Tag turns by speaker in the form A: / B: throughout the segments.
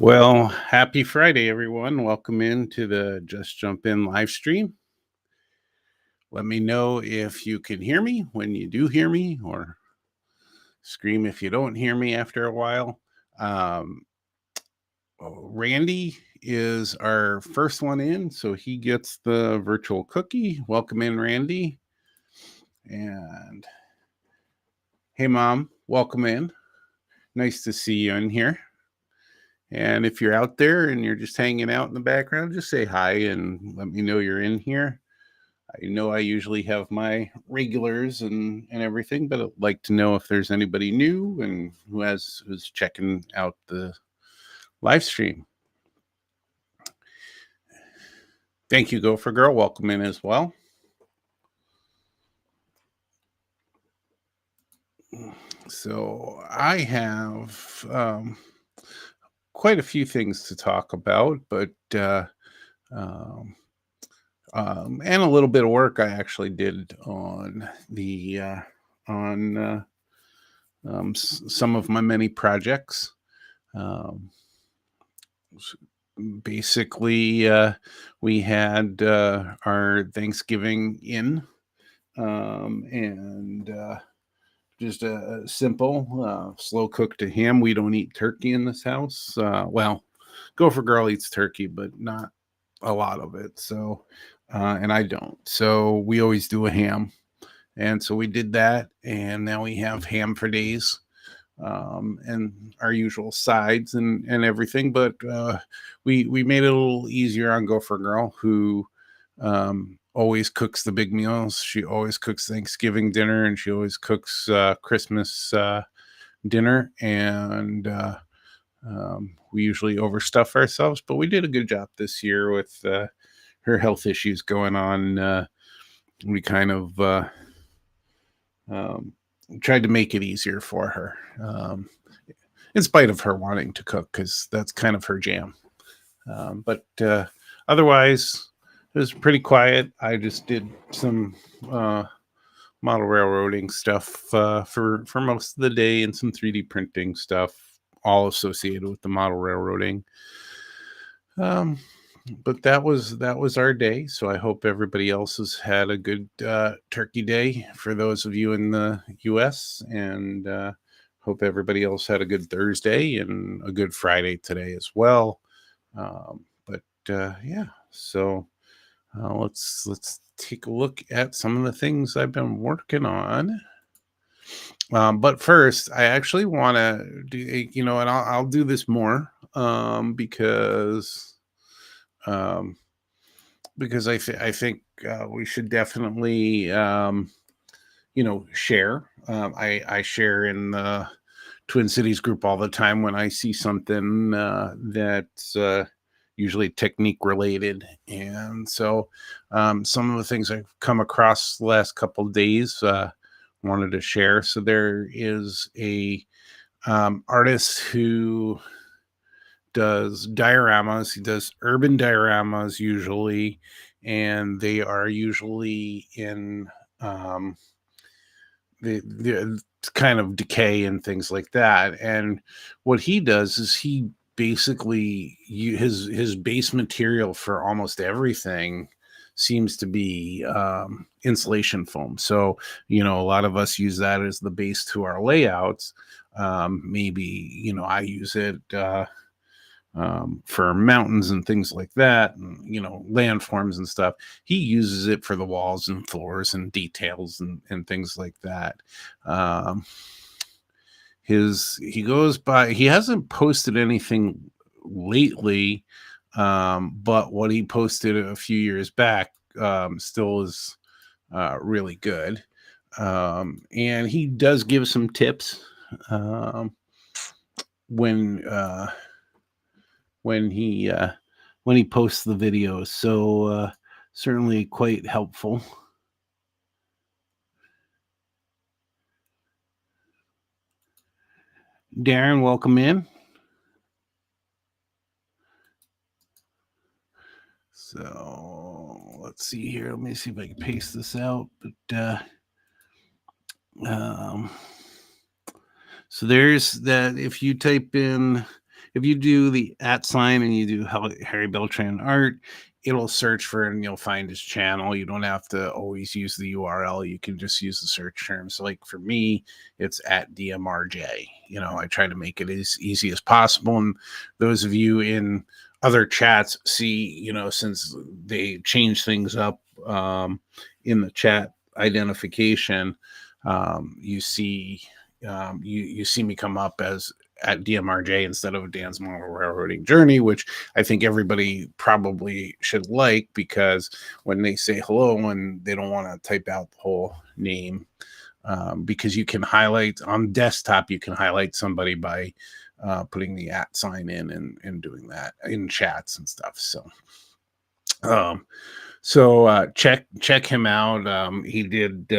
A: Well, happy Friday, everyone. Welcome into the Just Jump In live stream. Let me know if you can hear me when you do hear me, or scream if you don't hear me after a while. Um, Randy is our first one in, so he gets the virtual cookie. Welcome in, Randy. And hey, Mom, welcome in. Nice to see you in here. And if you're out there and you're just hanging out in the background, just say hi and let me know you're in here. I know I usually have my regulars and everything, but I'd like to know if there's anybody new and who's checking out the live stream. Thank you, Gopher Girl. Welcome in as well. So I have quite a few things to talk about, but and a little bit of work I actually did on some of my many projects. Um, Basically, we had our Thanksgiving in, and just a simple slow cooked ham. We don't eat turkey in this house. Well, Gopher Girl eats turkey, but not a lot of it. So, and I don't. So we always do a ham. And so we did that, and now we have ham for days, and our usual sides and everything. But we made it a little easier on Gopher Girl, who always cooks the big meals. She always cooks Thanksgiving dinner, and she always cooks Christmas dinner. And we usually overstuff ourselves, but we did a good job this year with her health issues going on. We kind of tried to make it easier for her, in spite of her wanting to cook, because that's kind of her jam. But otherwise, it was pretty quiet. I just did some model railroading stuff for most of the day, and some 3D printing stuff, all associated with the model railroading. But that was our day. So I hope everybody else has had a good turkey day for those of you in the US, and hope everybody else had a good Thursday and a good Friday today as well. But yeah, so let's take a look at some of the things I've been working on. But first, I actually want to do, and I'll do this more because I think we should definitely share. I share in the Twin Cities group all the time when I see something that's usually technique related, and so some of the things I've come across the last couple of days wanted to share. So there is a artist who does dioramas. He does urban dioramas usually, and they are usually in the kind of decay and things like that. And what he does is he basically his base material for almost everything seems to be insulation foam. So a lot of us use that as the base to our layouts. Maybe I use it for mountains and things like that, and landforms and stuff. He uses it for the walls and floors and details and things like that. He hasn't posted anything lately, but what he posted a few years back still is really good. And he does give some tips when he posts the videos, so certainly quite helpful. Darren, welcome in. So let's see here. Let me see if I can paste this out. But so there's that. If you type in if you do the @ and you do Harry Beltran art, it'll search for it and you'll find his channel. You don't have to always use the URL. You can just use the search term. So like for me, it's at DMRJ. I try to make it as easy as possible. And those of you in other chats see, since they change things up in the chat identification, you see you see me come up as at DMRJ instead of Dan's Model Railroading Journey, which I think everybody probably should like, because when they say hello and they don't want to type out the whole name, because you can highlight on desktop, you can highlight somebody by putting the @ in and doing that in chats and stuff. So check him out. He did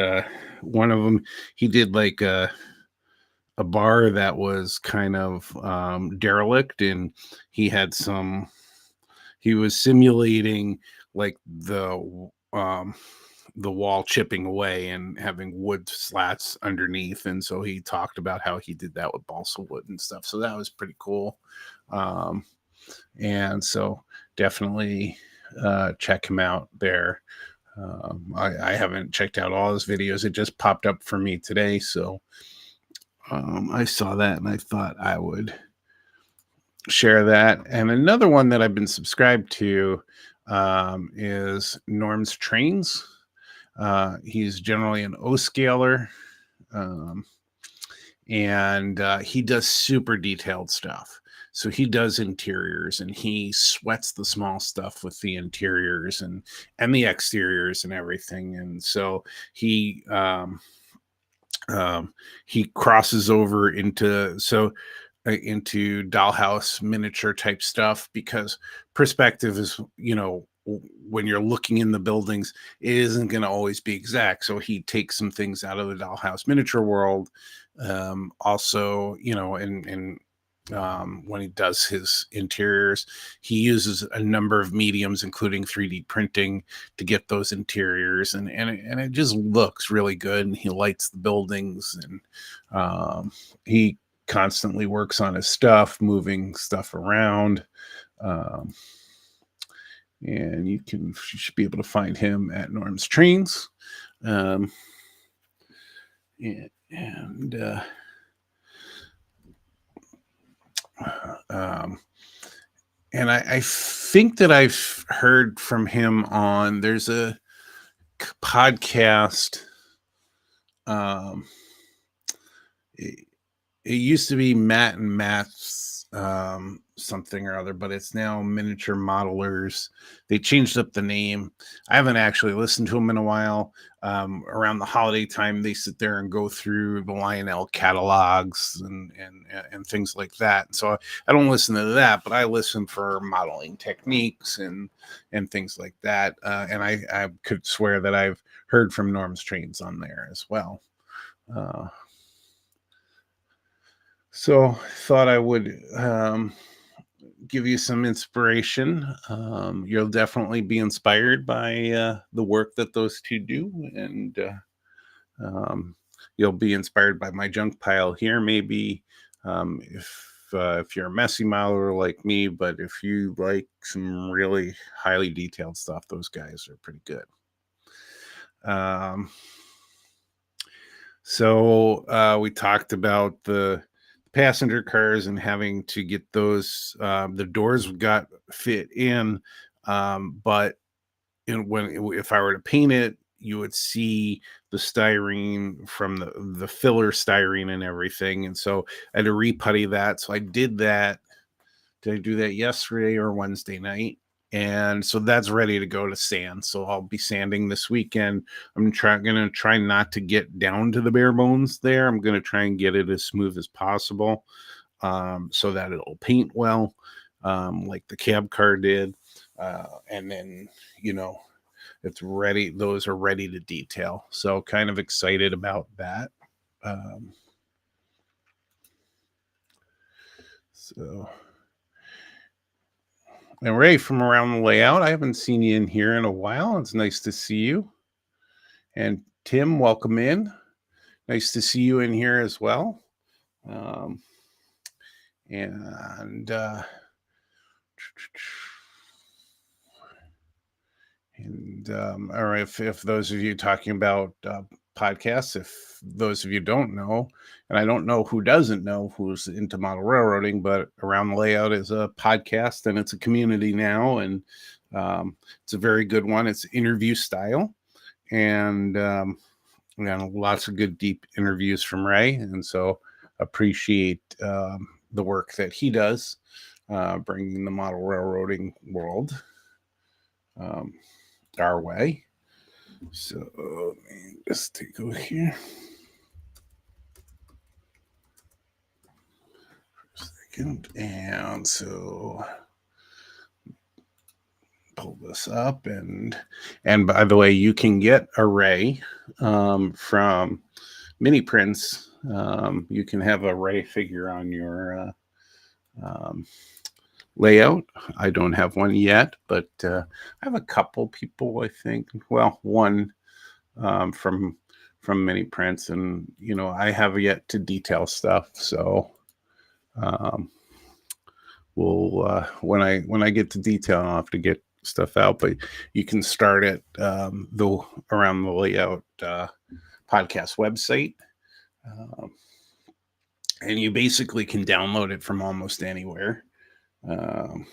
A: one of them. He did like a bar that was kind of derelict, and he had he was simulating like the wall chipping away and having wood slats underneath, and so he talked about how he did that with balsa wood and stuff. So that was pretty cool. And so definitely check him out there. I haven't checked out all his videos. It just popped up for me today, so I saw that and I thought I would share that. And another one that I've been subscribed to is Norm's Trains. He's generally an O-scaler, and he does super detailed stuff. So he does interiors, and he sweats the small stuff with the interiors and the exteriors and everything. And so he crosses over into dollhouse miniature type stuff, because perspective is, when you're looking in the buildings, it isn't going to always be exact. So he takes some things out of the dollhouse miniature world. Also, and when he does his interiors, he uses a number of mediums, including 3D printing, to get those interiors, and it just looks really good. And he lights the buildings, and he constantly works on his stuff, moving stuff around. And you should be able to find him at Norm's Trains. And I think that I've heard from him on, there's a podcast. It used to be Matt and Matt's something or other, but it's now Miniature Modelers. They changed up the name. I haven't actually listened to them in a while. Around the holiday time, they sit there and go through the Lionel catalogs and things like that. So I don't listen to that, but I listen for modeling techniques and things like that. And I could swear that I've heard from Norm's Trains on there as well. So thought I would give you some inspiration. You'll definitely be inspired by the work that those two do, and you'll be inspired by my junk pile here. Maybe if you're a messy modeler like me, but if you like some really highly detailed stuff, those guys are pretty good. So we talked about the passenger cars and having to get those, the doors got fit in, but if I were to paint it, you would see the styrene from the filler styrene and everything, and so I had to reputty that. So I did that. Did I do that yesterday or Wednesday night? And so that's ready to go to sand. So I'll be sanding this weekend. I'm gonna try not to get down to the bare bones there. I'm gonna try and get it as smooth as possible, so that it'll paint well, like the cab car did. And then, it's ready. Those are ready to detail. So kind of excited about that. And Ray from Around the Layout, I haven't seen you in here in a while. It's nice to see you. And Tim, welcome in. Nice to see you in here as well. And or if those of you talking about podcasts, if those of you don't know, and I don't know who doesn't know who's into model railroading, but Around the Layout is a podcast and it's a community now, and it's a very good one. It's interview style, and we got lots of good deep interviews from Ray, and so appreciate the work that he does, bringing the model railroading world our way. So let me just take a look here for a second. And so pull this up, and by the way, you can get Array from Mini Prints. You can have a Ray figure on your layout. I don't have one yet, but I have a couple people, I think. Well, one from Mini Prints, and I have yet to detail stuff. So we'll when I get to detail, I'll have to get stuff out. But you can start at the Around the Layout podcast website. And you basically can download it from almost anywhere. And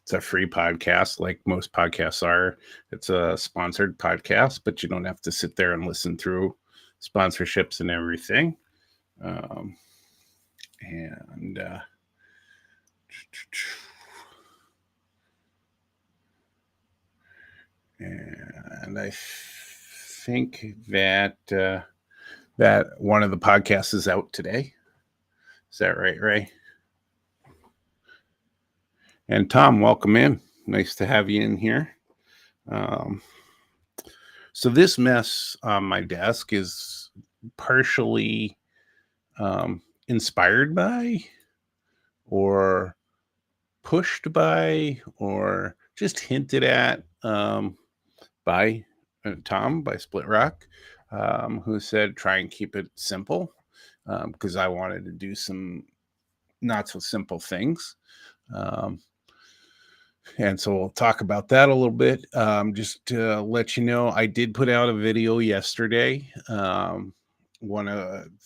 A: it's a free podcast, like most podcasts are. It's a sponsored podcast, but you don't have to sit there and listen through sponsorships and everything. And I think that that one of the podcasts is out today. Is that right, Ray? And Tom, welcome in. Nice to have you in here. So this mess on my desk is partially inspired by, or pushed by, or just hinted at by Tom, by Split Rock, who said try and keep it simple, because I wanted to do some not so simple things. And so we'll talk about that a little bit. Just to let you know, I did put out a video yesterday. I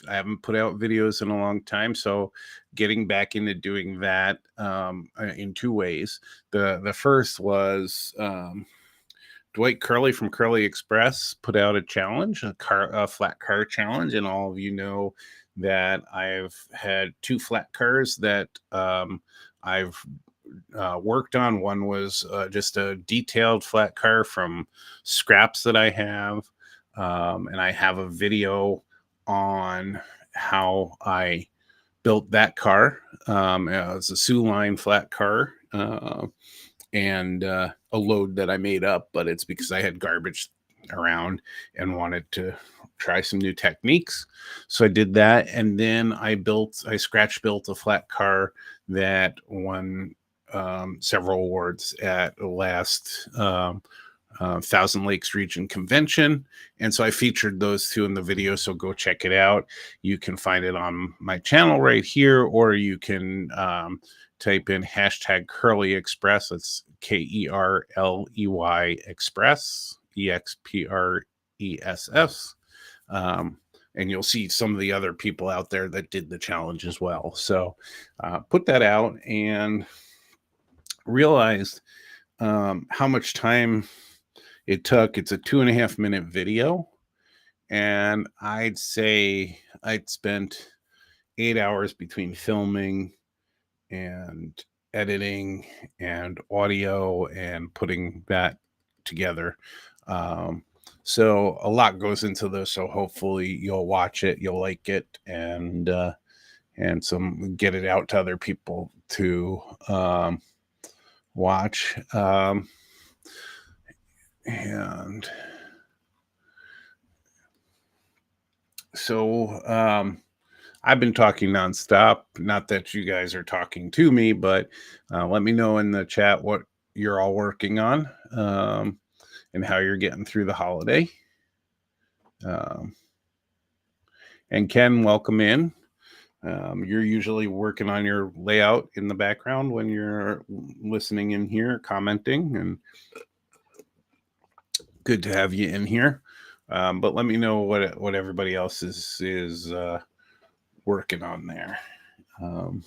A: haven't put out videos in a long time, so getting back into doing that in two ways. The first was Dwight Curley from Curly Express put out a challenge, a flat car challenge, and all of you know that I've had two flat cars that I've worked on. One was just a detailed flat car from scraps that I have, and I have a video on how I built that car. It's a Sioux Line flat car, and a load that I made up, but it's because I had garbage around and wanted to try some new techniques. So I did that, and then I scratch built a flat car that won several awards at the last Thousand Lakes Region Convention. And so I featured those two in the video, so go check it out. You can find it on my channel right here, or you can type in hashtag Curly Express. It's KERLEY Express, EXPRESS. And you'll see some of the other people out there that did the challenge as well. So put that out, and realized how much time it took. It's a 2.5 minute video, and I'd say I'd spent 8 hours between filming and editing and audio and putting that together. So a lot goes into this. So hopefully you'll watch it, you'll like it, and some get it out to other people to watch. And so I've been talking nonstop. Not that you guys are talking to me, but let me know in the chat what you're all working on, and how you're getting through the holiday. And Ken, welcome in. You're usually working on your layout in the background when you're listening in here, commenting, and good to have you in here. But let me know what everybody else is working on there. And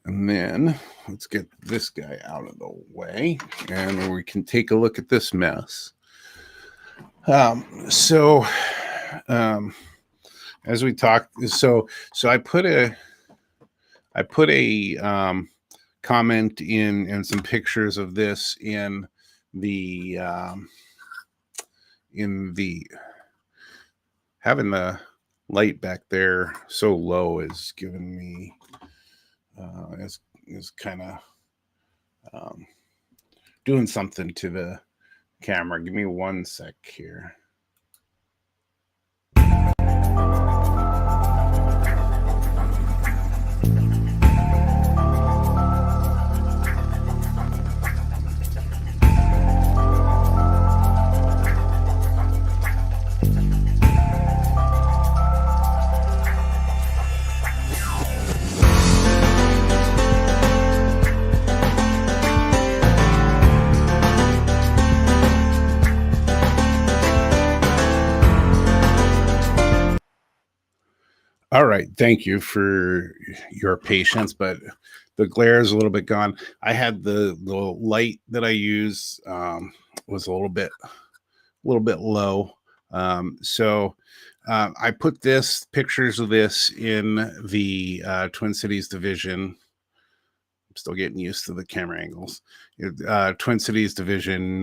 A: then let's get this guy out of the way, and we can take a look at this mess. As we talked, so I put a comment in and some pictures of this in the having the light back there so low is giving me is kind of doing something to the camera. Give me 1 sec here. All right. Thank you for your patience, but the glare is a little bit gone. I had the light that I use was a little bit low. So I put pictures of this in the Twin Cities division. I'm still getting used to the camera angles. Twin Cities division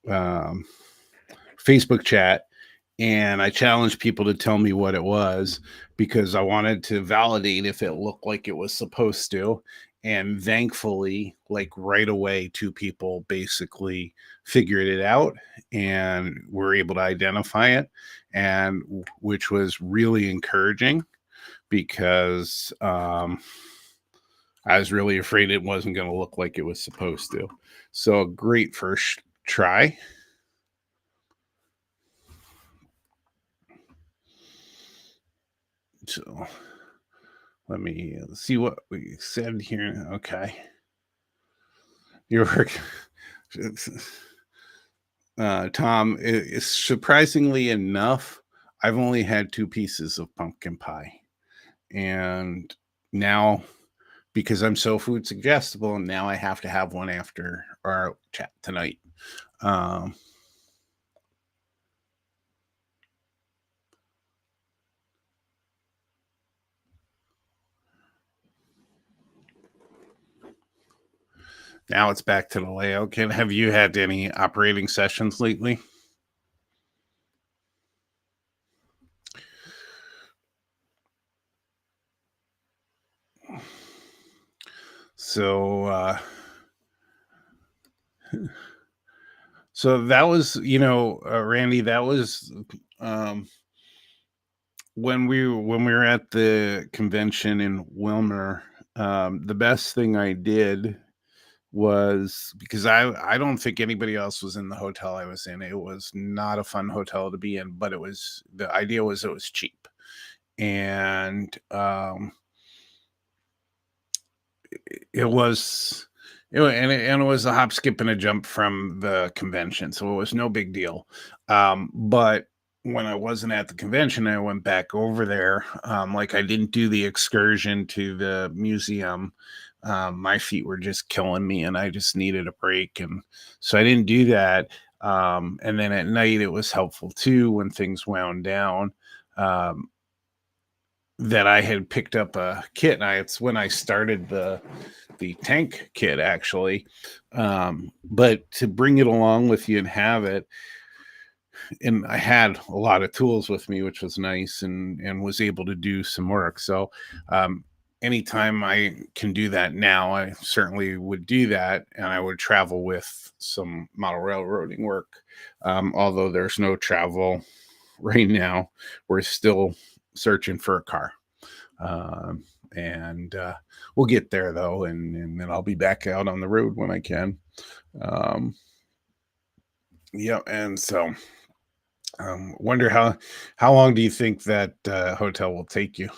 A: Facebook chat. And I challenged people to tell me what it was because I wanted to validate if it looked like it was supposed to. And thankfully, like right away, 2 people basically figured it out and were able to identify it, and which was really encouraging because I was really afraid it wasn't going to look like it was supposed to. So a great first try. So let me see what we said here. Okay. Your work, Tom, is surprisingly enough, I've only had 2 pieces of pumpkin pie. And now, because I'm so food suggestible, now I have to have one after our chat tonight. Now it's back to the layout. Ken, have you had any operating sessions lately? So that was, Randy, that was when we were at the convention in Wilmer. The best thing I did was, because I don't think anybody else was in the hotel I was in. It was not a fun hotel to be in, but the idea was it was cheap. And it was a hop, skip, and a jump from the convention, so it was no big deal. But when I wasn't at the convention, I went back over there. Like I didn't do the excursion to the museum. My feet were just killing me, and I just needed a break, and so I didn't do that. And then at night, it was helpful too when things wound down. That I had picked up a kit. It's when I started the tank kit, actually. But to bring it along with you and have it, and I had a lot of tools with me, which was nice, and was able to do some work. So anytime I can do that now, I certainly would do that, and I would travel with some model railroading work. Although there's no travel right now, we're still searching for a car. And we'll get there though, and then I'll be back out on the road when I can. Yeah, and so Wonder how long do you think that hotel will take you?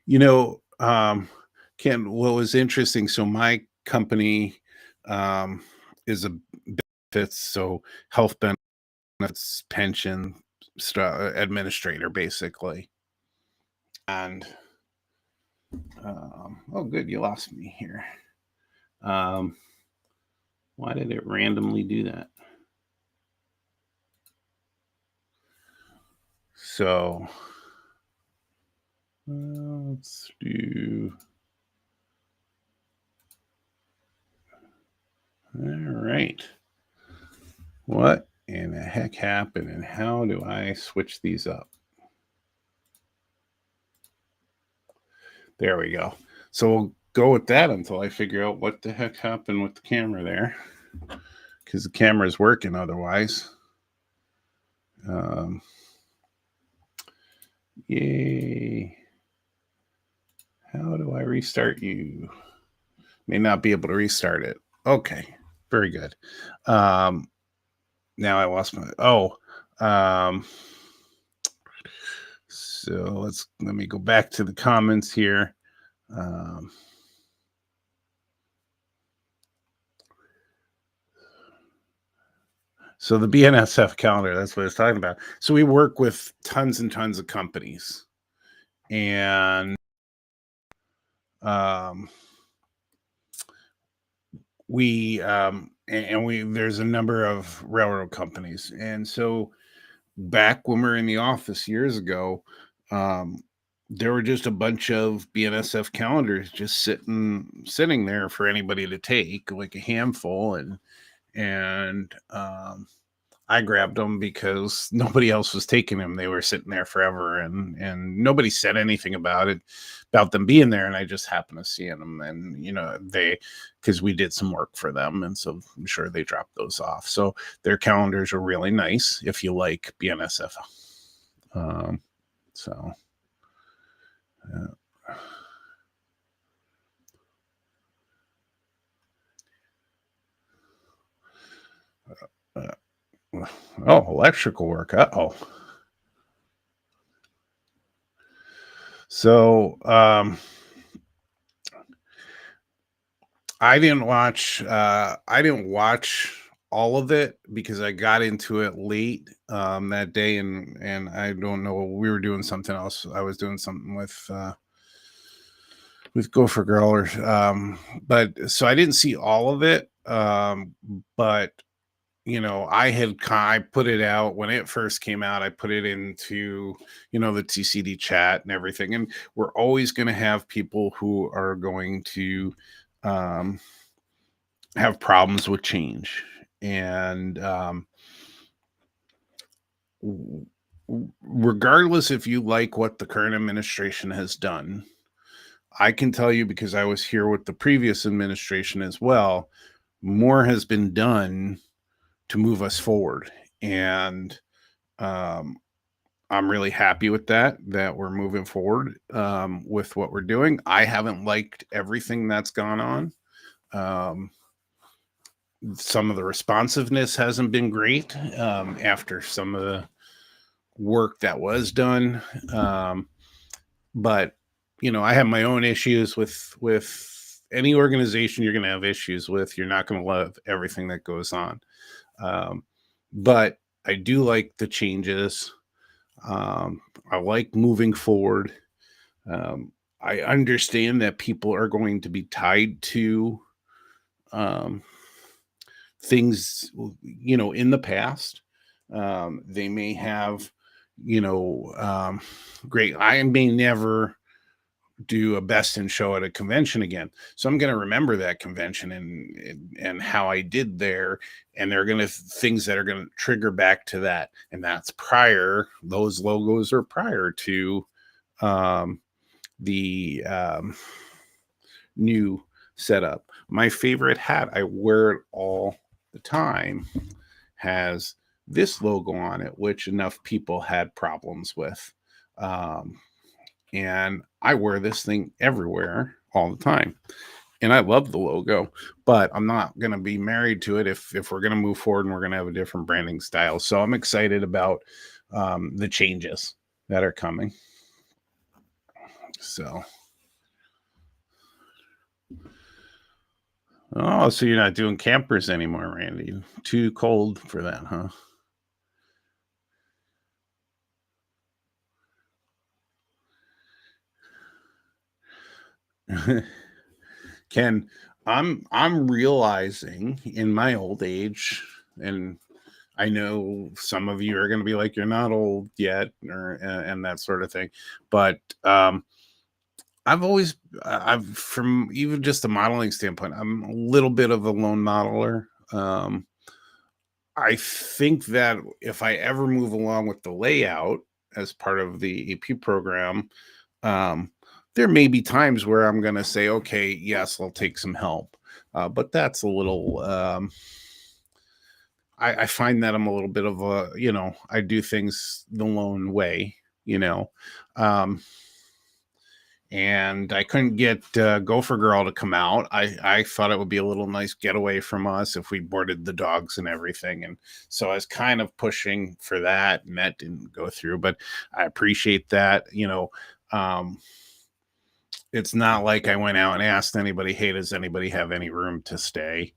A: You know, Ken, what was interesting, so my company is a benefits, so health benefits, pension administrator, basically. And oh, good, you lost me here. Um, why did it randomly do that? So let's do. All right. What in the heck happened, and how do I switch these up? There we go. So we'll go with that until I figure out what the heck happened with the camera there, because the camera is working otherwise. Um, yay. How do I restart you? May not be able to restart it. Okay, very good. Now I lost my. Oh, so let me go back to the comments here. Um, so the BNSF calendar, that's what I was talking about. So we work with tons and tons of companies, and um, we there's a number of railroad companies, and so back when we were in the office years ago, um, there were just a bunch of BNSF calendars just sitting there for anybody to take, like a handful, and I grabbed them because nobody else was taking them. They were sitting there forever, and nobody said anything about it, about them being there. And I just happened to see them, and because we did some work for them, and so I'm sure they dropped those off. So their calendars are really nice if you like BNSF. Um, so. Uh, uh, oh, electrical work. Uh-oh. So, I didn't watch all of it because I got into it late that day, and I don't know, we were doing something else. I was doing something with Gopher Girl, or but so I didn't see all of it. But I put it out when it first came out. I put it into the TCD chat and everything, and we're always going to have people who are going to um, have problems with change, and regardless if you like what the current administration has done, I can tell you, because I was here with the previous administration as well, more has been done to move us forward, and um, I'm really happy with that we're moving forward with what we're doing. I haven't liked everything that's gone on. Um, some of the responsiveness hasn't been great after some of the work that was done. But I have my own issues with any organization. You're going to have issues with. You're not going to love everything that goes on. But I do like the changes. I like moving forward. Um, I understand that people are going to be tied to um, things, in the past. They may have, great. I may never do a best in show at a convention again. So I'm going to remember that convention and how I did there, and they're going to things that are going to trigger back to that, and that's prior. Those logos are prior to um, the new setup. My favorite hat, I wear it all the time, has this logo on it, which enough people had problems with. And I wear this thing everywhere all the time. And I love the logo, but I'm not going to be married to it if we're going to move forward and we're going to have a different branding style. So I'm excited about the changes that are coming. So, oh, so you're not doing campers anymore, Randy? Too cold for that, huh? Ken, I'm realizing in my old age, and I know some of you are going to be like, you're not old yet, or and that sort of thing, but I've always, I've from even just a modeling standpoint, I'm a little bit of a lone modeler. I think that if I ever move along with the layout as part of the AP program, um, there may be times where I'm going to say, okay, yes, I'll take some help. But that's a little, I find that I'm a little bit of a, I do things the lone way, you know. Um, and I couldn't get Gopher Girl to come out. I thought it would be a little nice getaway from us if we boarded the dogs and everything. And so I was kind of pushing for that, and that didn't go through. But I appreciate that. It's not like I went out and asked anybody, hey, does anybody have any room to stay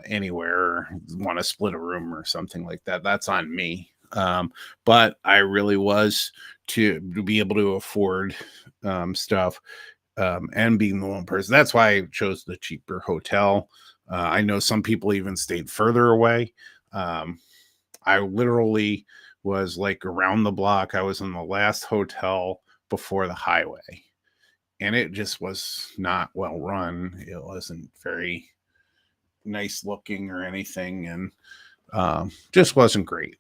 A: anywhere or want to split a room or something like that? That's on me. But I really was to be able to afford stuff and being the one person. That's why I chose the cheaper hotel. I know some people even stayed further away. I literally was like around the block. I was in the last hotel before the highway, and it just was not well run. It wasn't very nice looking or anything, and just wasn't great.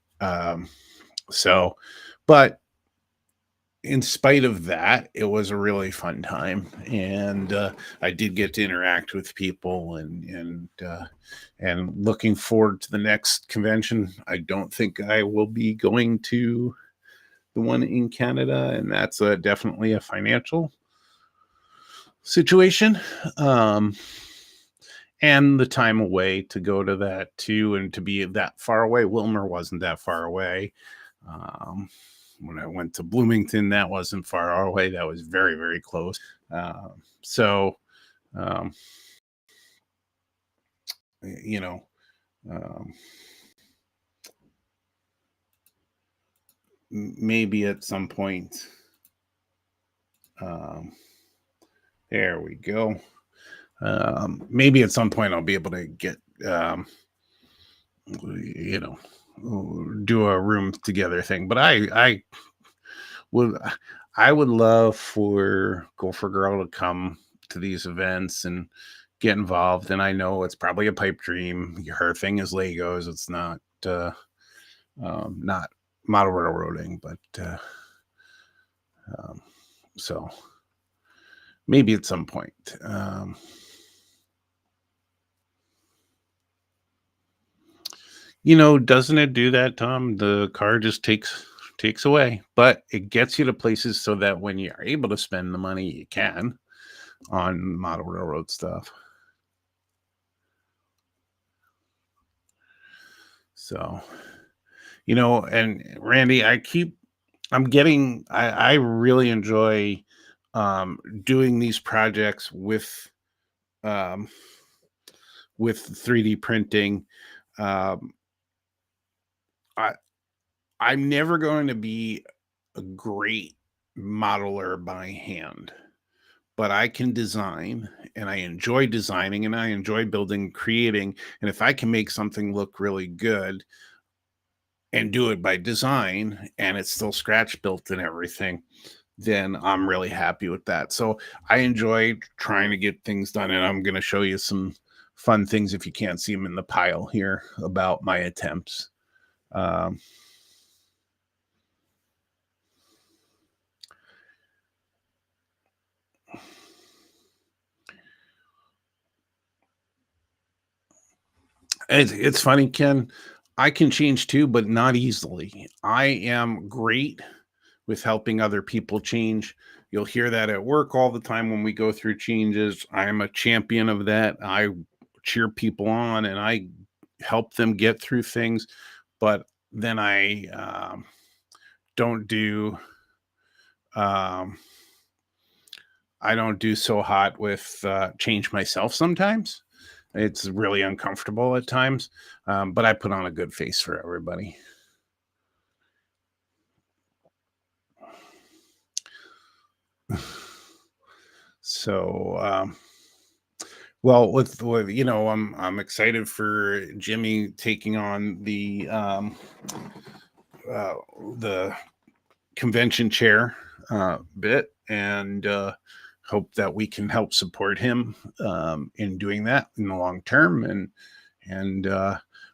A: So, but in spite of that, it was a really fun time, and I did get to interact with people, and looking forward to the next convention. I don't think I will be going to the one in Canada, and that's definitely a financial situation. Um, and the time away to go to that too, and to be that far away. Wilmer wasn't that far away. Um, when I went to Bloomington, that wasn't far away. That was very, very close. So, um, you know, um, maybe at some point, um, there we go. Maybe at some point I'll be able to get, you know, do a room together thing. But would, I would love for Gopher Girl to come to these events and get involved. And I know it's probably a pipe dream. Her thing is Legos. It's not model railroading, but um, so maybe at some point. Doesn't it do that, Tom? The car just takes away, but it gets you to places so that when you're able to spend the money, you can on model railroad stuff. So, and Randy, I really enjoy doing these projects um, with 3D printing. Um, I I'm never going to be a great modeler by hand, but I can design, and I enjoy designing, and I enjoy building, creating. And if I can make something look really good and do it by design and it's still scratch built and everything, then I'm really happy with that. So I enjoy trying to get things done, and I'm going to show you some fun things if you can't see them in the pile here about my attempts. Um, it's funny, Ken. I can change too, but not easily. I am great with helping other people change. You'll hear that at work all the time when we go through changes. I am a champion of that. I cheer people on and I help them get through things, but then I don't do um, I don't do so hot with change myself sometimes. It's really uncomfortable at times, but I put on a good face for everybody. So, well, with I'm excited for Jimmy taking on uh, the convention chair bit, and hope that we can help support him in doing that in the long term, and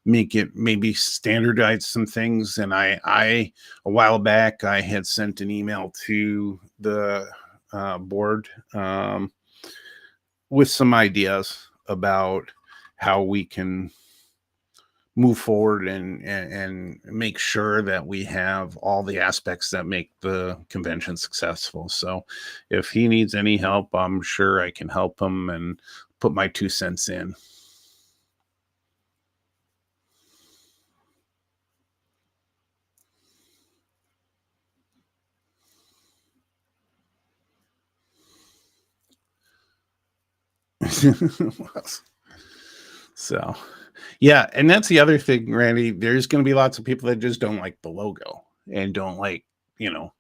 A: make it maybe standardize some things. And I a while back I had sent an email to the board with some ideas about how we can move forward and make sure that we have all the aspects that make the convention successful. So if he needs any help, I'm sure I can help him and put my 2 cents in. So yeah, and that's the other thing, Randy. There's going to be lots of people that just don't like the logo and don't like, you know,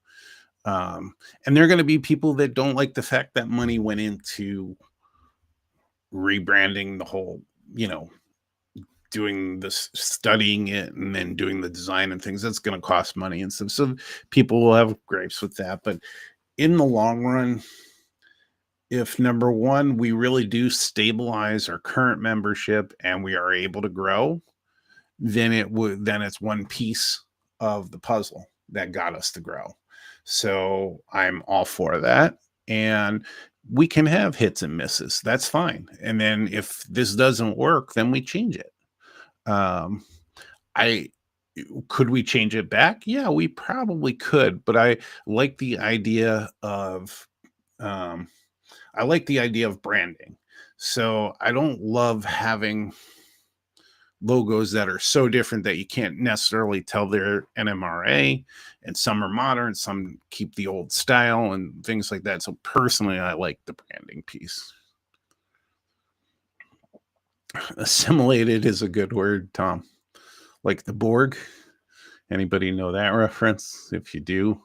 A: and there are going to be people that don't like the fact that money went into rebranding the whole, doing this, studying it, and then doing the design and things. That's going to cost money and stuff. So people will have gripes with that. But in the long run, if number one, we really do stabilize our current membership and we are able to grow, then it's one piece of the puzzle that got us to grow. So I'm all for that. And we can have hits and misses. That's fine. And then if this doesn't work, then we change it. Um, I Could we change it back? Yeah, we probably could, but like the idea of um, I like the idea of branding. So I don't love having logos that are so different that you can't necessarily tell they're NMRA, and some are modern, some keep the old style and things like that. So personally, I like the branding piece. Assimilated is a good word, Tom. Like the Borg. Anybody know that reference? If you do,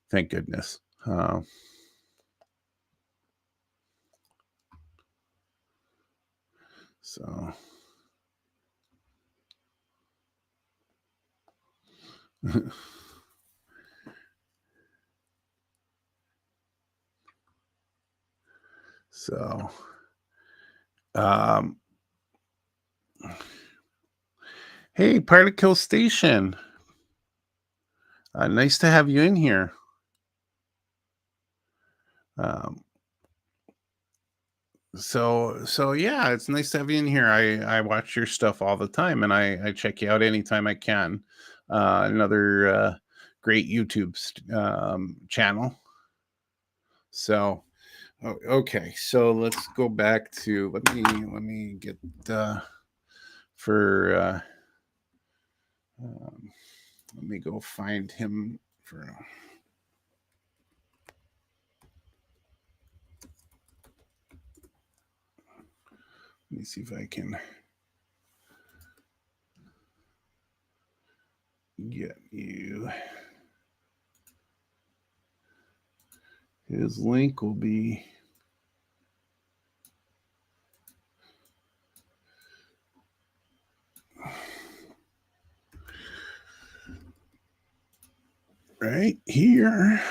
A: thank goodness. So so um hey, Particle Station. Nice to have you in here. Um, so yeah, it's nice to have you in here. I watch your stuff all the time, and I check you out anytime I can. Another great YouTube channel. So okay, so let's go back to let me get for let me go find him for. Let me see if I can get you. His link will be right here.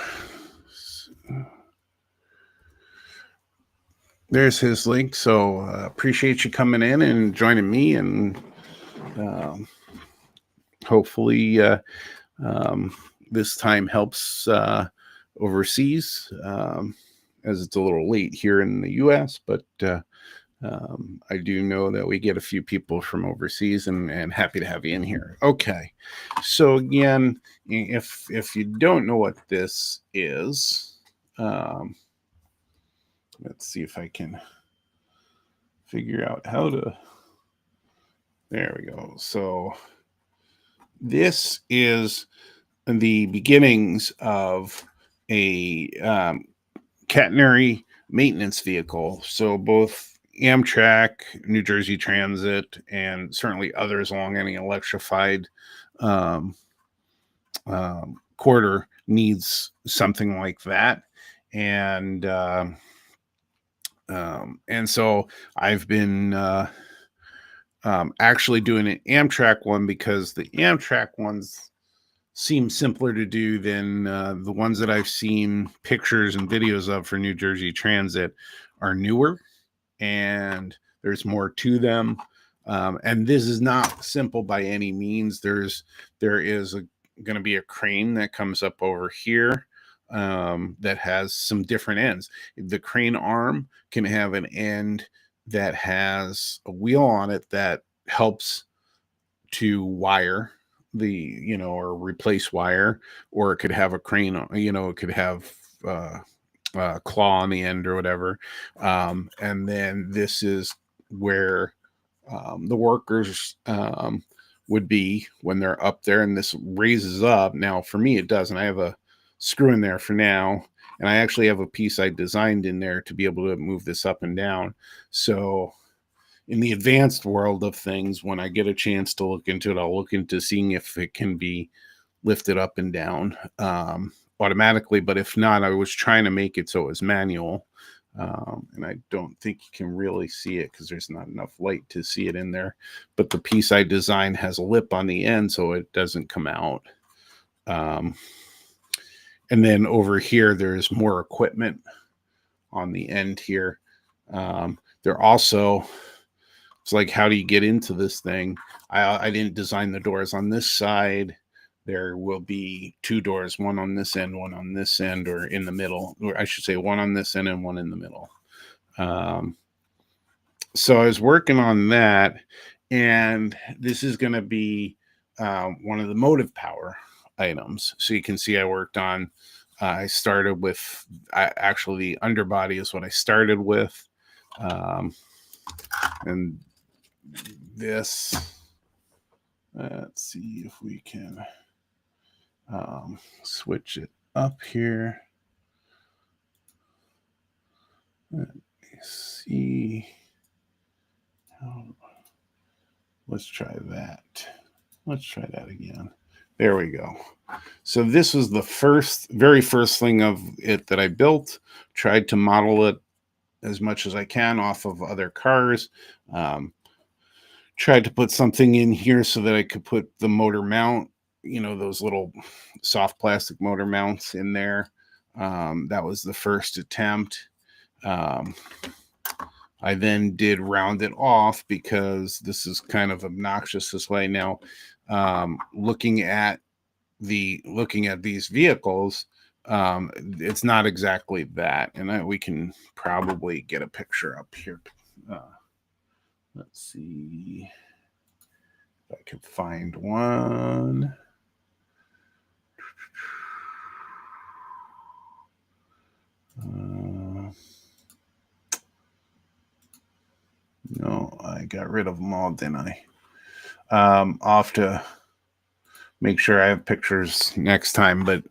A: There's his link. So appreciate you coming in and joining me, and hopefully this time helps overseas, as it's a little late here in the U.S., but I do know that we get a few people from overseas, and happy to have you in here. Okay, so again, if you don't know what this is, Let's see if I can figure out how to. There we go. So this is the beginnings of a catenary maintenance vehicle. So both Amtrak, New Jersey Transit, and certainly others along any electrified um, corridor needs something like that. And so I've been actually doing an Amtrak one because the Amtrak ones seem simpler to do than the ones that I've seen pictures and videos of for New Jersey Transit are newer, and there's more to them. And this is not simple by any means. There is going to be a crane that comes up over here that has some different ends. The crane arm can have an end that has a wheel on it that helps to wire or replace wire, or it could have a crane, it could have claw on the end or whatever. And then this is where the workers would be when they're up there, and this raises up. Now for me it doesn't. I have a screw in there for now, and I actually have a piece I designed in there to be able to move this up and down. So in the advanced world of things, when I get a chance to look into it, I'll look into seeing if it can be lifted up and down automatically. But if not, I was trying to make it so it was manual. And I don't think you can really see it because there's not enough light to see it in there. But the piece I designed has a lip on the end so it doesn't come out. And then over here, there's more equipment on the end here. There also... It's like, how do you get into this thing? I didn't design the doors on this side. There will be two doors, one on this end, one on this end, or in the middle. Or I should say one on this end and one in the middle. So I was working on that, and this is going to be one of the motive power items. So you can see I worked on, I started with, actually the underbody is what I started with. And this, let's see if we can switch it up here. Let me see. Let's try that. Let's try that again. There we go. So this was the very first thing of it that I built. Tried to model it as much as I can off of other cars. Tried to put something in here so that I could put the motor mount, those little soft plastic motor mounts in there. That was the first attempt. I then did round it off because this is kind of obnoxious this way. Now, looking at these vehicles, it's not exactly that. And we can probably get a picture up here. Let's see if I can find one. No, I got rid of them all, didn't I? I'll have to make sure I have pictures next time. But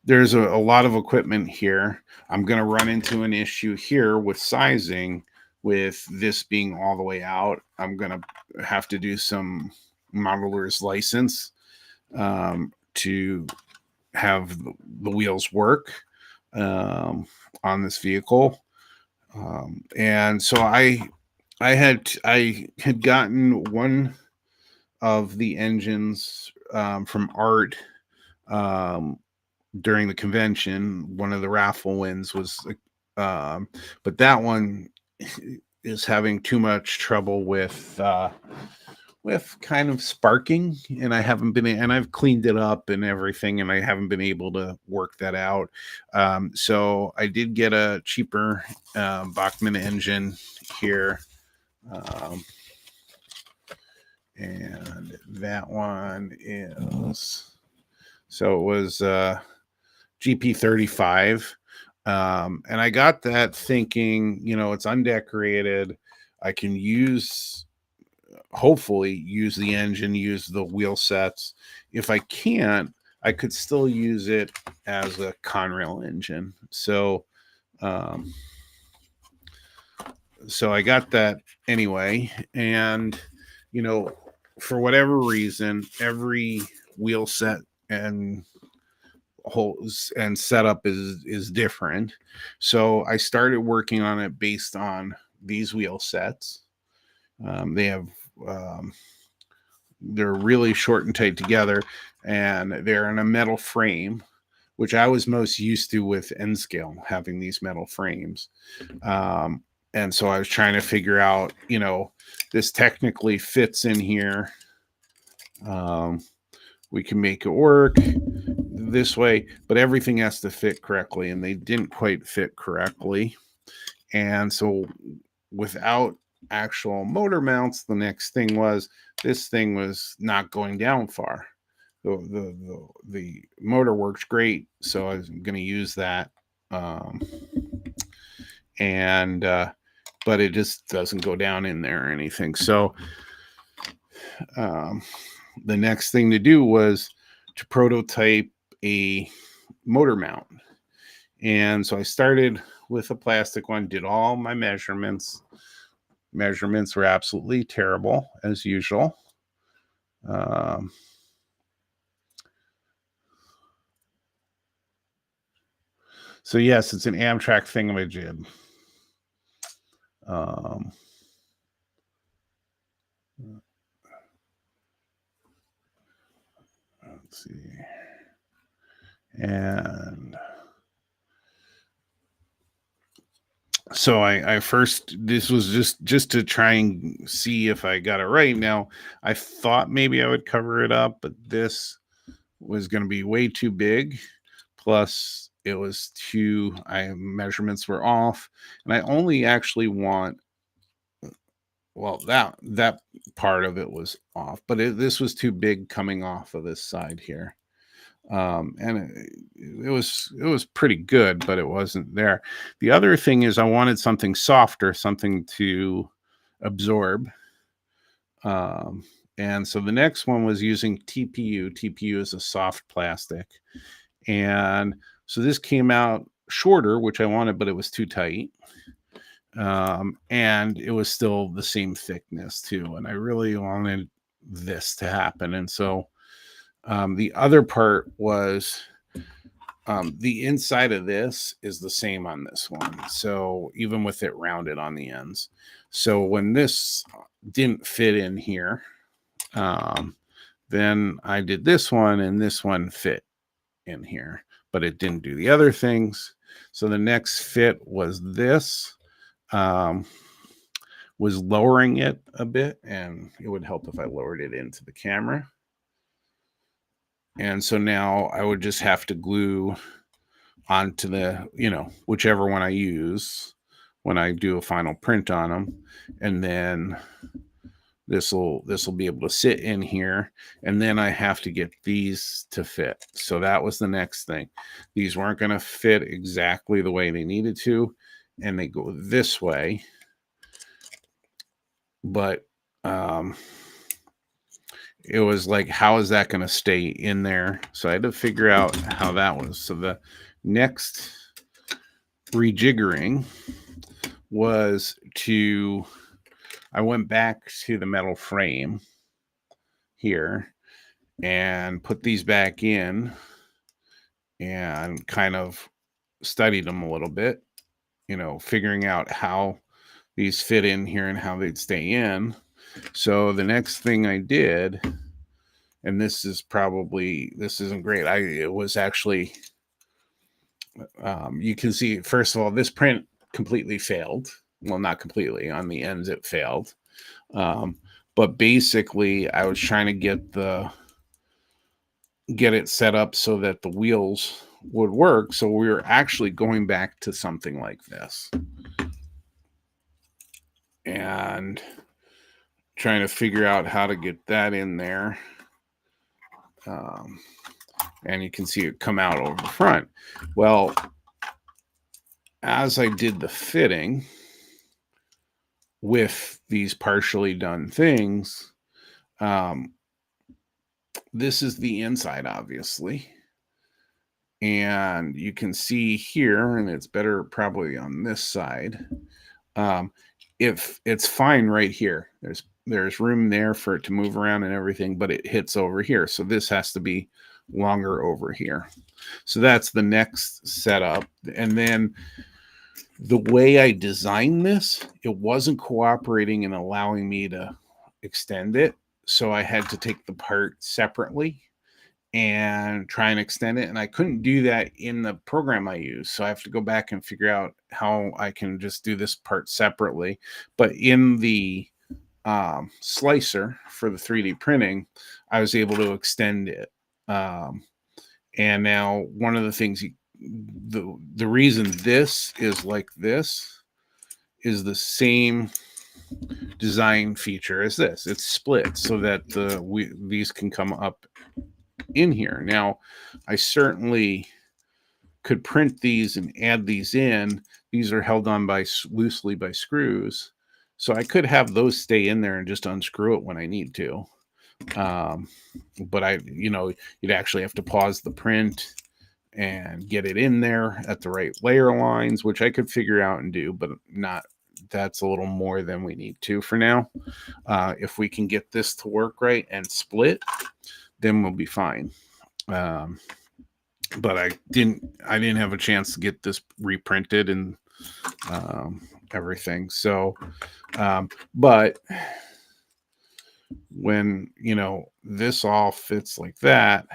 A: there's a lot of equipment here. I'm going to run into an issue here with sizing. With this being all the way out, I'm going to have to do some modeler's license to have the wheels work on this vehicle. And so I had gotten one of the engines from Art during the convention. One of the raffle wins was, but that one is having too much trouble with kind of sparking, and I've cleaned it up and everything, and I haven't been able to work that out. So I did get a cheaper Bachmann engine here. And that one is, so it was GP35. And I got that thinking, it's undecorated. I can hopefully use the engine, use the wheel sets. If I can't, I could still use it as a Conrail engine. So I got that anyway. And, for whatever reason, every wheel set and holes and setup is different. So I started working on it based on these wheel sets. They have they're really short and tight together, and they're in a metal frame, which I was most used to with N scale, having these metal frames. And so I was trying to figure out, this technically fits in here. We can make it work this way, but everything has to fit correctly, and they didn't quite fit correctly. And so without actual motor mounts, the next thing was this thing was not going down far. The motor works great, so I was going to use that. But it just doesn't go down in there or anything. So the next thing to do was to prototype a motor mount. And so I started with a plastic one, did all my measurements. Measurements were absolutely terrible, as usual. So yes, it's an Amtrak thingamajig. Let's see. And so I first, this was just to try and see if I got it right. Now, I thought maybe I would cover it up, but this was going to be way too big. Plus, it was measurements were off, and I only actually want, well, that part of it was off, but this was too big coming off of this side here. And it was pretty good, but it wasn't there. The other thing is I wanted something softer, something to absorb. And so the next one was using TPU. TPU is a soft plastic. And so this came out shorter, which I wanted, but it was too tight. And it was still the same thickness too. And I really wanted this to happen. And so the other part was the inside of this is the same on this one. So even with it rounded on the ends. So when this didn't fit in here, then I did this one, and this one fit in here, but it didn't do the other things. So the next fit was this. Was lowering it a bit, and it would help if I lowered it into the camera. And so now I would just have to glue onto the, whichever one I use when I do a final print on them. And then this will be able to sit in here. And then I have to get these to fit. So that was the next thing. These weren't going to fit exactly the way they needed to, and they go this way. But it was like, how is that going to stay in there? So I had to figure out how that was. So the next rejiggering was I went back to the metal frame here and put these back in and kind of studied them a little bit, figuring out how these fit in here and how they'd stay in. So the next thing I did, and this isn't great. It was actually, you can see, first of all, this print completely failed. Well, not completely. On the ends, it failed. But basically, I was trying to get it set up so that the wheels would work. So we were actually going back to something like this and trying to figure out how to get that in there. and you can see it come out over the front. Well, as I did the fitting with these partially done things, this is the inside, obviously. And you can see here, and it's better probably on this side. If it's fine right here, there's room there for it to move around and everything, but it hits over here. So this has to be longer over here. So that's the next setup. And then the way I designed this, it wasn't cooperating and allowing me to extend it. So I had to take the part separately and try and extend it. And I couldn't do that in the program I use. So I have to go back and figure out how I can just do this part separately. But in the slicer for the 3D printing, I was able to extend it. And now one of the things, the reason this is like this is the same design feature as this. It's split so that these can come up in here. Now, I certainly could print these and add these in. These are held on loosely by screws. So I could have those stay in there and just unscrew it when I need to. But you'd actually have to pause the print and get it in there at the right layer lines, which I could figure out and do, but that's a little more than we need to for now. If we can get this to work right and split, then we'll be fine. But I didn't have a chance to get this reprinted and everything. So, but when, this all fits like that,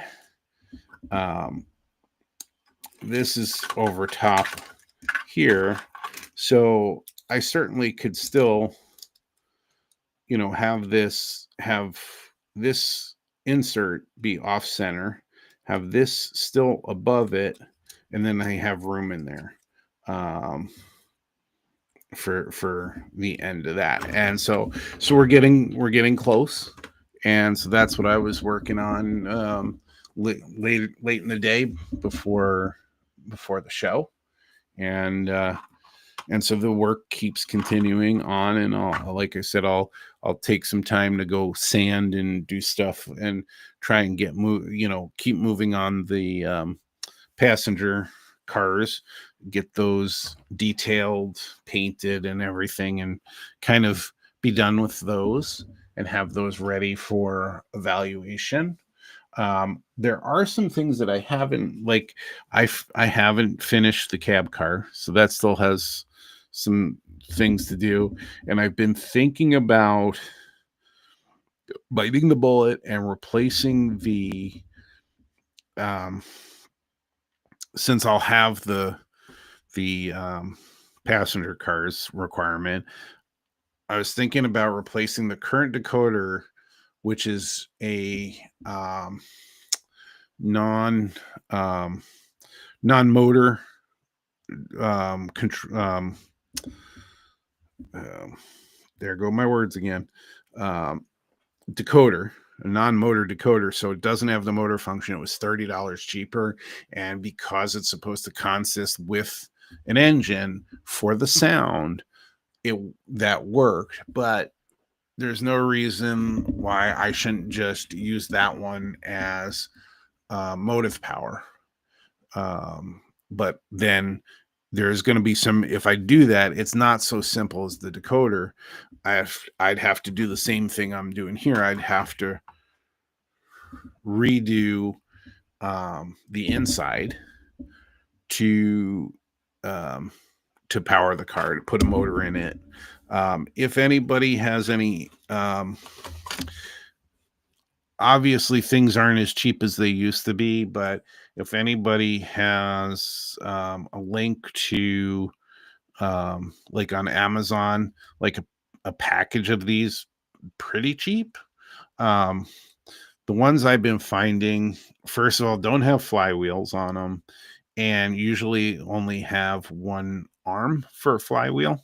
A: this is over top here. So I certainly could still, have this insert be off center, have this still above it, and then I have room in there for the end of that. And so we're getting close. And so that's what I was working on late in the day before the show. And so the work keeps continuing on, and like I said, I'll take some time to go sand and do stuff and try and keep moving on the passenger cars, get those detailed, painted and everything, and kind of be done with those and have those ready for evaluation. There are some things that I haven't, like I haven't finished the cab car, so that still has some things to do. And I've been thinking about biting the bullet and replacing the, since I'll have the passenger cars requirement, I was thinking about replacing the current decoder, which is a non-motor there go my words again, decoder, a non-motor decoder, so it doesn't have the motor function. It was $30 cheaper, and because it's supposed to consist with an engine for the sound, that worked. But there's no reason why I shouldn't just use that one as motive power. But then there's going to be if I do that, it's not so simple as the decoder. I'd have to do the same thing I'm doing here. I'd have to redo the inside to power the car, to put a motor in it. If anybody has any, obviously things aren't as cheap as they used to be, but if anybody has a link to like on Amazon, like a package of these pretty cheap. The ones I've been finding, first of all, don't have flywheels on them, and usually only have one arm for a flywheel.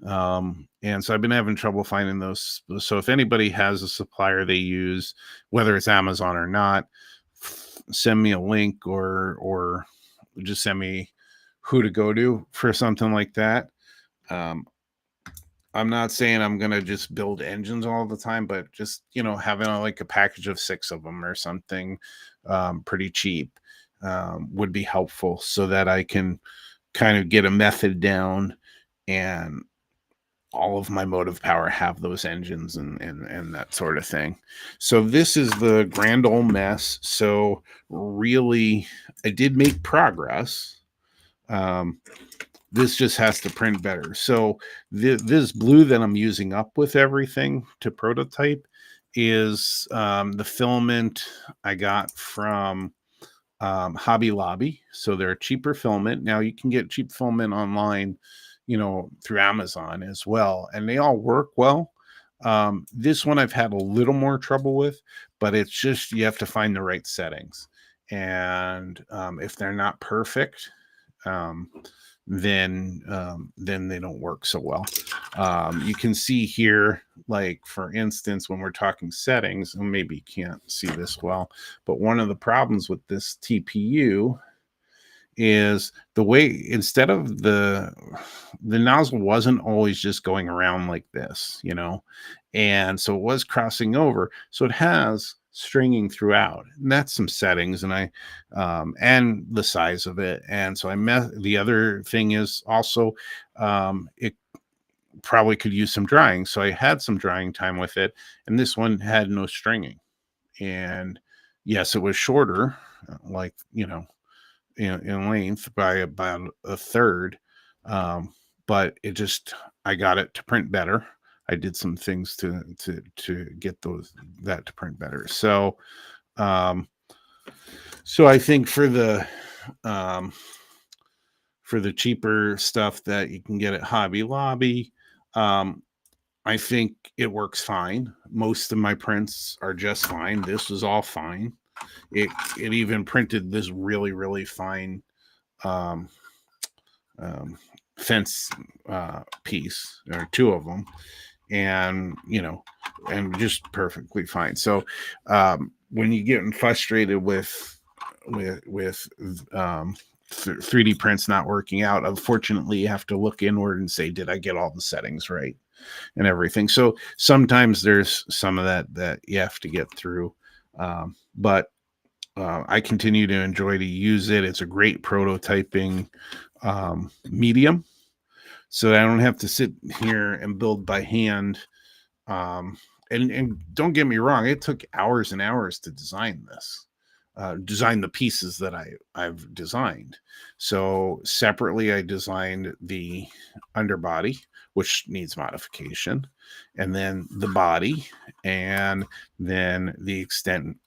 A: And so I've been having trouble finding those. So if anybody has a supplier they use, whether it's Amazon or not, send me a link or just send me who to go to for something like that. Um, I'm not saying I'm gonna just build engines all the time, but just having like a package of 6 of them or something, pretty cheap, would be helpful so that I can kind of get a method down, and all of my motive power have those engines and that sort of thing. So this is the grand old mess. So really, I did make progress. Um, this just has to print better. So this blue that I'm using up with everything to prototype is the filament I got from Hobby Lobby. So they're a cheaper filament. Now you can get cheap filament online, through Amazon as well, and they all work well. This one I've had a little more trouble with, but it's just you have to find the right settings, and if they're not perfect, um, then they don't work so well. You can see here, like for instance, when we're talking settings, and maybe you can't see this well, but one of the problems with this TPU is the way, instead of the nozzle wasn't always just going around like this, and so it was crossing over, so it has stringing throughout, and that's some settings, and I and the size of it, and so the other thing is also, it probably could use some drying, so I had some drying time with it, and this one had no stringing, and yes, it was shorter, like in length by about a third. But I got it to print better. I did some things to get that to print better. Um, so I think um, for the cheaper stuff that you can get at Hobby Lobby, um, I think it works fine. Most of my prints are just fine. This was all fine. It even printed this really, really fine um, um, fence piece, or 2 of them, and and just perfectly fine. So when you getting frustrated with 3D prints not working out, unfortunately you have to look inward and say, did I get all the settings right and everything? So sometimes there's some of that you have to get through, but I continue to enjoy to use it. It's a great prototyping medium, so that I don't have to sit here and build by hand. And don't get me wrong, it took hours and hours to design this, design the pieces that I've designed. So separately, I designed the underbody, which needs modification, and then the body, and then the extension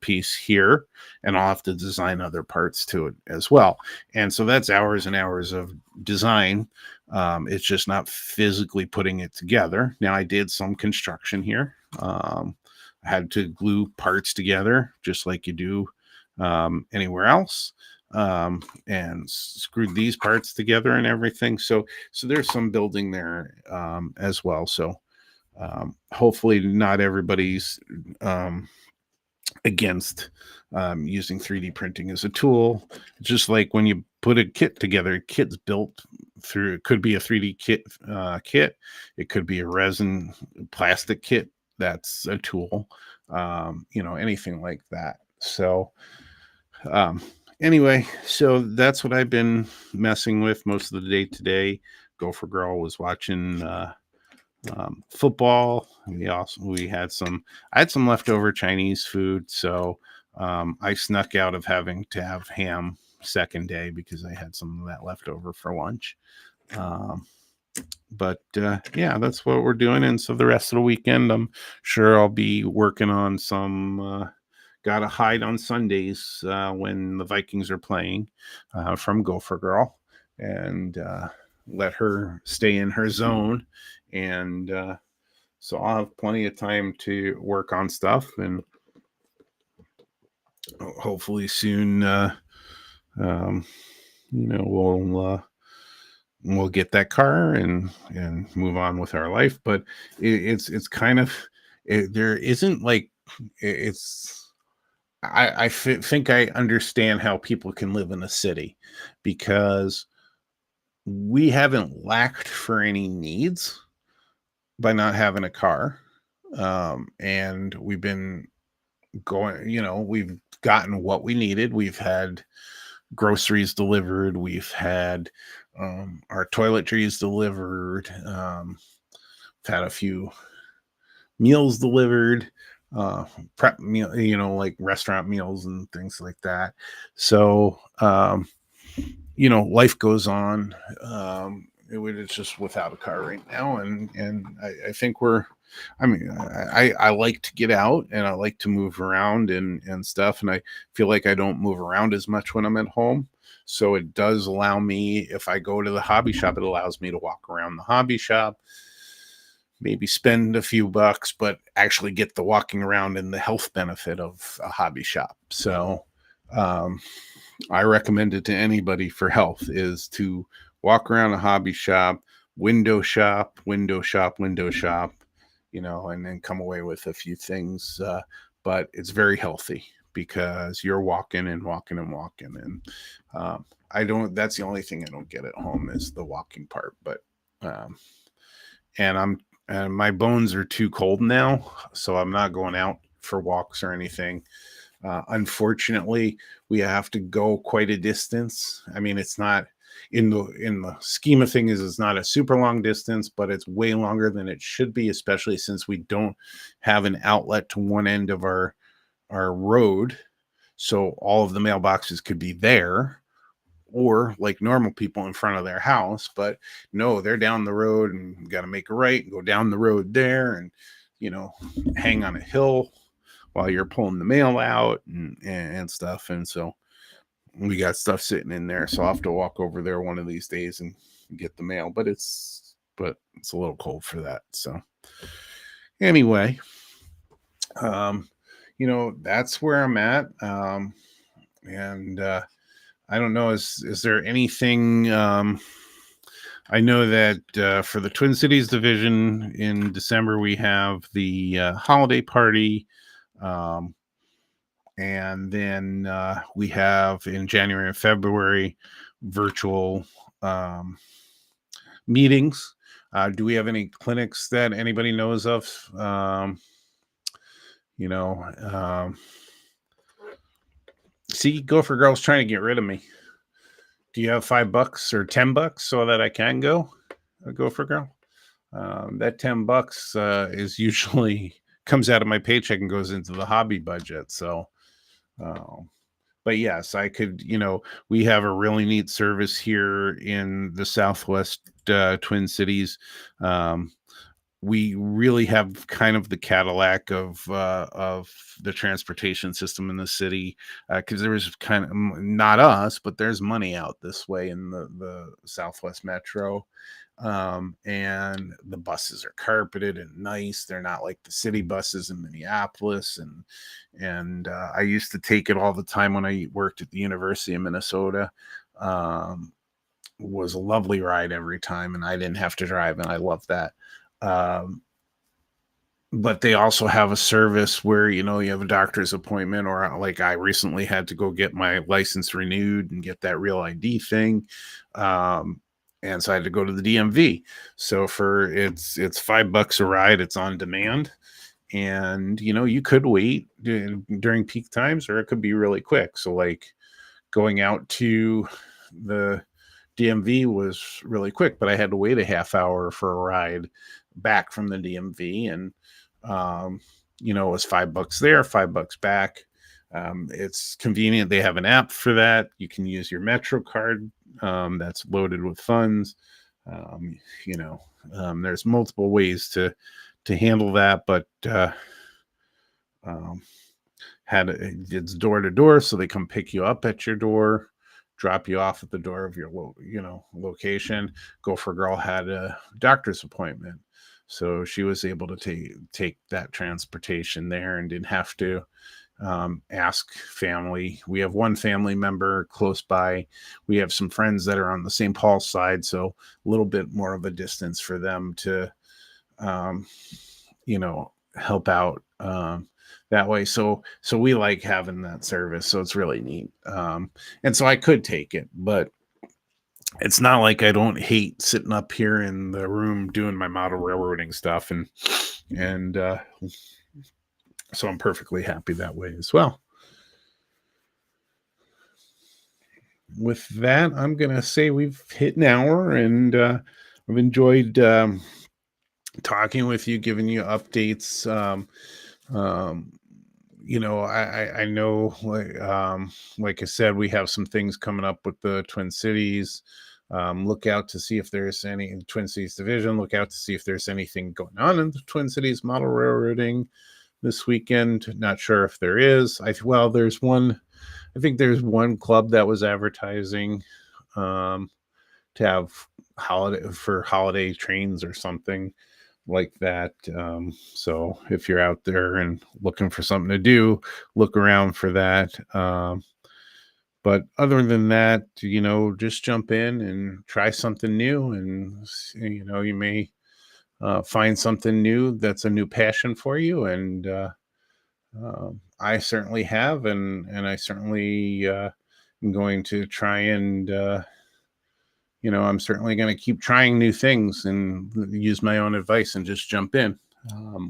A: piece here, and I'll have to design other parts to it as well. And so that's hours and hours of design. It's just not physically putting it together. Now I did some construction here. I had to glue parts together just like you do anywhere else, and screwed these parts together and everything. So there's some building there as well. So hopefully not everybody's against using 3D printing as a tool. Just like when you put a kit together, a kit's built through, it could be a 3D kit, it could be a resin plastic kit, that's a tool, anything like that. So um, anyway, so that's what I've been messing with most of the day today. Gopher Girl was watching football. I had some leftover Chinese food, so I snuck out of having to have ham second day because I had some of that left over for lunch. But yeah, that's what we're doing. And so the rest of the weekend, I'm sure I'll be working on some gotta hide on Sundays when the Vikings are playing from Gopher Girl, and let her stay in her zone. And so I'll have plenty of time to work on stuff, and hopefully soon, we'll get that car and move on with our life. But it's kind of there isn't like it's think I understand how people can live in a city because we haven't lacked for any needs by not having a car. And we've been going, we've gotten what we needed. We've had groceries delivered. We've had our toiletries delivered. We've had a few meals delivered, uh, prep meal, like restaurant meals and things like that. So, life goes on. It's just without a car right now, and I think we're. I mean, I like to get out and I like to move around and stuff, and I feel like I don't move around as much when I'm at home. So it does allow me, if I go to the hobby shop, it allows me to walk around the hobby shop, maybe spend a few bucks, but actually get the walking around and the health benefit of a hobby shop. So um, I recommend it to anybody for health is to walk around a hobby shop, window shop, and then come away with a few things. But it's very healthy because you're walking and walking and walking. And I don't, that's the only thing I don't get at home is the walking part. But, um, and and my bones are too cold now. So I'm not going out for walks or anything. Unfortunately, we have to go quite a distance. I mean, it's not in the scheme of things, it's not a super long distance, but it's way longer than it should be, especially since we don't have an outlet to one end of our road. So all of the mailboxes could be there or like normal people in front of their house, but no, they're down the road and got to make a right and go down the road there and you know hang on a hill while you're pulling the mail out and stuff. And so we got stuff sitting in there. So I'll have to walk over there one of these days and get the mail. But it's a little cold for that. So anyway, um, that's where I'm at. And I don't know, is there anything I know that for the Twin Cities division in December we have the holiday party. Um, And then we have in January and February virtual um, meetings. Do we have any clinics that anybody knows of? You know, um, See, Gopher Girl's trying to get rid of me. Do you have $5 or $10 so that I can go, Gopher Girl? That $10 is usually comes out of my paycheck and goes into the hobby budget. So, uh, but yes, I could, we have a really neat service here in the Southwest Twin Cities. Um, we really have kind of the Cadillac of the transportation system in the city because there was kind of not us, but there's money out this way in the Southwest Metro. And the buses are carpeted and nice. They're not like the city buses in Minneapolis. And I used to take it all the time when I worked at the University of Minnesota. Was a lovely ride every time, and I didn't have to drive, and I love that. Um, but they also have a service where you have a doctor's appointment, or like I recently had to go get my license renewed and get that real ID thing. Um, and so I had to go to the DMV. So for it's $5 a ride. It's on demand, and you could wait during peak times, or it could be really quick. So like going out to the DMV was really quick, but I had to wait a half hour for a ride back from the DMV, and it was $5 there, $5 back. It's convenient. They have an app for that. You can use your Metro card that's loaded with funds. Um, there's multiple ways to handle that, but um, it's door to door, so they come pick you up at your door, drop you off at the door of your location. Gopher Girl had a doctor's appointment, so she was able to take that transportation there and didn't have to ask family. We have one family member close by. We have some friends that are on the St. Paul side, so a little bit more of a distance for them to help out. that way. So we like having that service. So it's really neat. And so I could take it, but it's not like I don't hate sitting up here in the room doing my model railroading stuff, and so I'm perfectly happy that way as well. With that, I'm gonna say we've hit an hour, and I've enjoyed talking with you, giving you updates. Um, I know, like I said, we have some things coming up with the Twin Cities. Look out to see if there's any in Twin Cities division. Look out to see if there's anything going on in the Twin Cities model railroading this weekend. Not sure if there is. There's one. I think there's one club that was advertising um, to have holiday trains or something like that. So if you're out there and looking for something to do, look around for that. But other than that, just jump in and try something new, and you may find something new that's a new passion for you. And I certainly have, and I certainly am going to try and. I'm certainly going to keep trying new things and use my own advice and just jump in.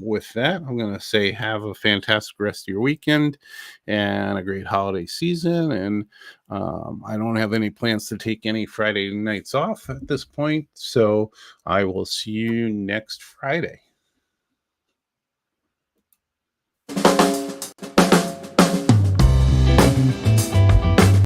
A: With that, I'm going to say have a fantastic rest of your weekend and a great holiday season. And I don't have any plans to take any Friday nights off at this point. So I will see you next Friday.